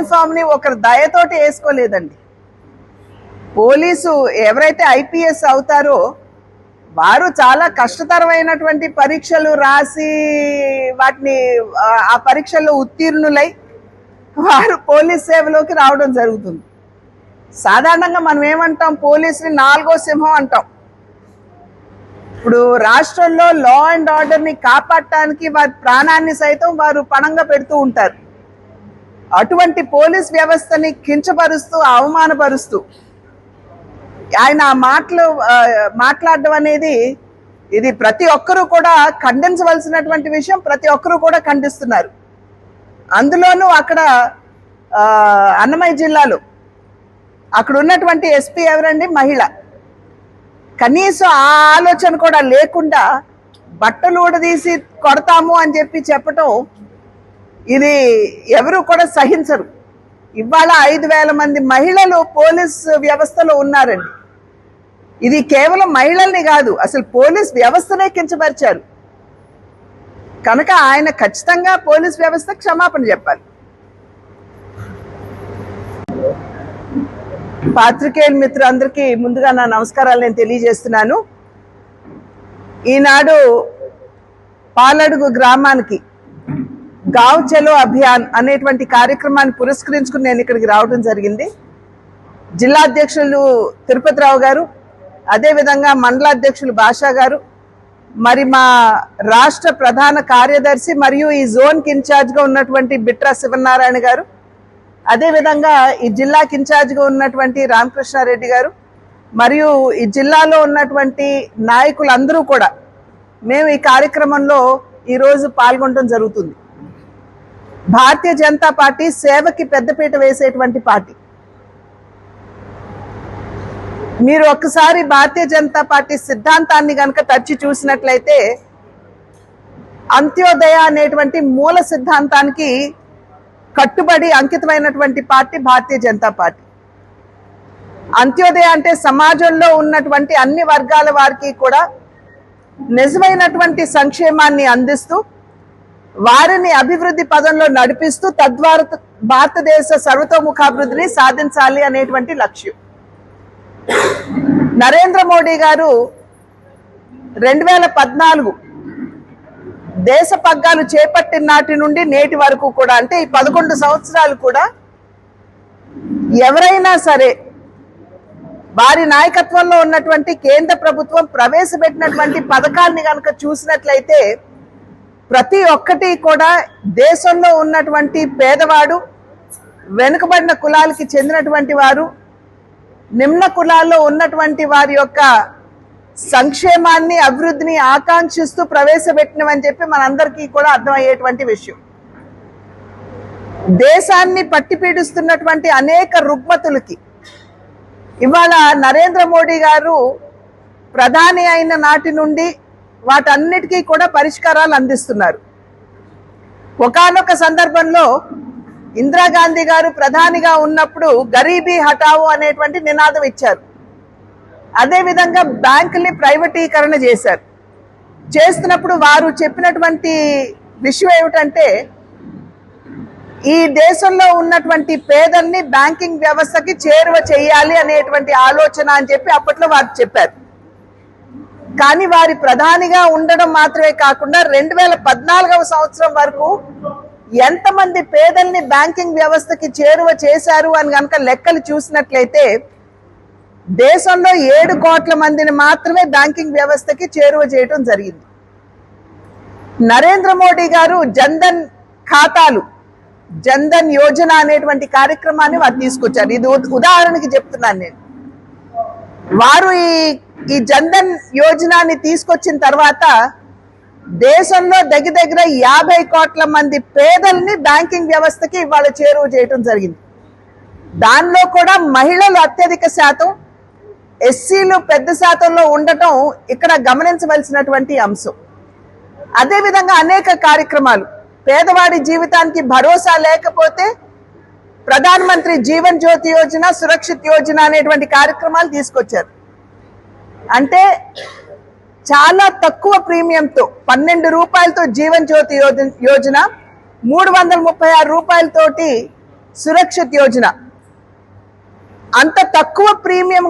Uniform ని ఒకరు దయతోటి వేసుకోలేదండి. Police ఎవరైతే ఐపీఎస్ అవుతారో వారు చాలా కష్టతరమైనటువంటి పరీక్షలు రాసి వాటిని ఆ పరీక్షల్లో ఉత్తీర్ణులై వారు పోలీస్ సేవలోకి రావడం జరుగుతుంది. సాధారణంగా మనం ఏమంటాం, పోలీసుని 4వ సింహం అంటాం. ఇప్పుడు రాష్ట్రంలో లా అండ్ ఆర్డర్ని కాపాడటానికి వారి ప్రాణాన్ని సైతం వారు పణంగా పెడుతూ ఉంటారు. అటువంటి పోలీస్ వ్యవస్థని కించపరుస్తూ అవమానపరుస్తూ ఆయన ఆ మాట్లాడడం అనేది ఇది ప్రతి ఒక్కరూ కూడా ఖండించవలసినటువంటి విషయం. ప్రతి ఒక్కరూ కూడా ఖండిస్తున్నారు. అందులోనూ అక్కడ అన్నమయ్య జిల్లాలో అక్కడ ఉన్నటువంటి ఎస్పీ ఎవరండి? మహిళ. కనీసం ఆ ఆలోచన కూడా లేకుండా బట్టలు ఊడదీసి కొడతాము అని చెప్పటం ఇది ఎవరు కూడా సహించరు. ఇవాళ 5,000 మంది మహిళలు పోలీస్ వ్యవస్థలో ఉన్నారండి. ఇది కేవలం మహిళల్ని కాదు, అసలు పోలీస్ వ్యవస్థనే కించపరిచారు. కనుక ఆయన ఖచ్చితంగా పోలీస్ వ్యవస్థ క్షమాపణ చెప్పాలి. పాత్రికేయుల మిత్రులందరికీ ముందుగా నా నమస్కారాలు నేను తెలియజేస్తున్నాను. ఈనాడు పాలడుగు గ్రామానికి గావ్ చలో అభియాన్ అనేటువంటి కార్యక్రమాన్ని పురస్కరించుకుని నేను ఇక్కడికి రావడం జరిగింది. జిల్లా అధ్యక్షులు తిరుపతిరావు గారు, అదేవిధంగా మండలాధ్యక్షులు భాషా గారు, మరి మా రాష్ట్ర ప్రధాన కార్యదర్శి మరియు ఈ జోన్కి ఇన్ఛార్జ్గా ఉన్నటువంటి బిట్రా శివనారాయణ గారు, అదేవిధంగా ఈ జిల్లాకి ఇన్ఛార్జ్గా ఉన్నటువంటి రామకృష్ణారెడ్డి గారు, మరియు ఈ జిల్లాలో ఉన్నటువంటి నాయకులందరూ కూడా మేము ఈ కార్యక్రమంలో ఈరోజు పాల్గొనడం జరుగుతుంది. భారతీయ జనతా పార్టీ సేవకి పెద్దపీట వేసేటువంటి పార్టీ. మీరు ఒక్కసారి భారతీయ జనతా పార్టీ సిద్ధాంతాన్ని కనుక తచ్చి చూసినట్లయితే అంత్యోదయ అనేటువంటి మూల సిద్ధాంతానికి కట్టుబడి అంకితమైనటువంటి పార్టీ భారతీయ జనతా పార్టీ. అంత్యోదయ అంటే సమాజంలో ఉన్నటువంటి అన్ని వర్గాల వారికి కూడా నిజమైనటువంటి సంక్షేమాన్ని అందిస్తూ వారిని అభివృద్ధి పదంలో నడిపిస్తూ తద్వారా భారతదేశ సర్వతోముఖాభివృద్ధిని సాధించాలి అనేటువంటి లక్ష్యం. నరేంద్ర మోడీ గారు 2014 దేశ పగ్గాలు చేపట్టిన నాటి నుండి నేటి వరకు కూడా, అంటే ఈ 11 సంవత్సరాలు కూడా ఎవరైనా సరే వారి నాయకత్వంలో ఉన్నటువంటి కేంద్ర ప్రభుత్వం ప్రవేశపెట్టినటువంటి పథకాన్ని కనుక చూసినట్లయితే ప్రతి ఒక్కటి కూడా దేశంలో ఉన్నటువంటి పేదవాడు, వెనుకబడిన కులాలకి చెందినటువంటి వారు, నిమ్న కులాల్లో ఉన్నటువంటి వారి యొక్క సంక్షేమాన్ని అభివృద్ధిని ఆకాంక్షిస్తూ ప్రవేశపెట్టినవని చెప్పి మనందరికీ కూడా అర్థమయ్యేటువంటి విషయం. దేశాన్ని పట్టి పీడిస్తున్నటువంటి అనేక రుగ్మతులకి ఇవాళ నరేంద్ర మోడీ గారు ప్రధాని అయిన నాటి నుండి వాటన్నిటికీ కూడా పరిష్కారాలు అందిస్తున్నారు. ఒకానొక సందర్భంలో ఇందిరాగాంధీ గారు ప్రధానిగా ఉన్నప్పుడు గరీబీ హటావో అనేటువంటి నినాదం ఇచ్చారు. అదేవిధంగా బ్యాంకుల్ని ప్రైవేటీకరణ చేశారు. చేస్తున్నప్పుడు వారు చెప్పినటువంటి విషయం ఏమిటంటే ఈ దేశంలో ఉన్నటువంటి పేదల్ని బ్యాంకింగ్ వ్యవస్థకి చేరువ చేయాలి అనేటువంటి ఆలోచన అని చెప్పి అప్పట్లో వారు చెప్పారు. కానీ వారి ప్రధానిగా ఉండడం మాత్రమే కాకుండా 2014వ సంవత్సరం వరకు ఎంతమంది పేదల్ని బ్యాంకింగ్ వ్యవస్థకి చేరువ చేశారు అని కనుక లెక్కలు చూసినట్లయితే దేశంలో 7 కోట్ల మందిని మాత్రమే బ్యాంకింగ్ వ్యవస్థకి చేరువ చేయడం జరిగింది. నరేంద్ర మోడీ గారు జన్ధన్ ఖాతాలు, జన్ధన్ యోజన అనేటువంటి కార్యక్రమాన్ని వారు తీసుకొచ్చారు. ఇది ఉదాహరణకి చెప్తున్నాను నేను. వారు ఈ జన్ధన్ యోజనని తీసుకొచ్చిన తర్వాత దేశంలో దగ్గర 50 కోట్ల మంది పేదల్ని బ్యాంకింగ్ వ్యవస్థకి ఇవాళ చేరువ చేయడం జరిగింది. దానిలో కూడా మహిళలు అత్యధిక శాతం, ఎస్సీలు పెద్ద శాతంలో ఉండటం ఇక్కడ గమనించవలసినటువంటి అంశం. అదేవిధంగా అనేక కార్యక్రమాలు, పేదవాడి జీవితానికి భరోసా లేకపోతే ప్రధానమంత్రి జీవన్ జ్యోతి యోజన, సురక్షిత్ యోజన అనేటువంటి కార్యక్రమాలు తీసుకొచ్చారు. అంటే చాలా తక్కువ ప్రీమియంతో 12 రూపాయలతో జీవన్ జ్యోతి యోజన, 336 రూపాయలతోటి సురక్షిత్ యోజన అంత తక్కువ ప్రీమియం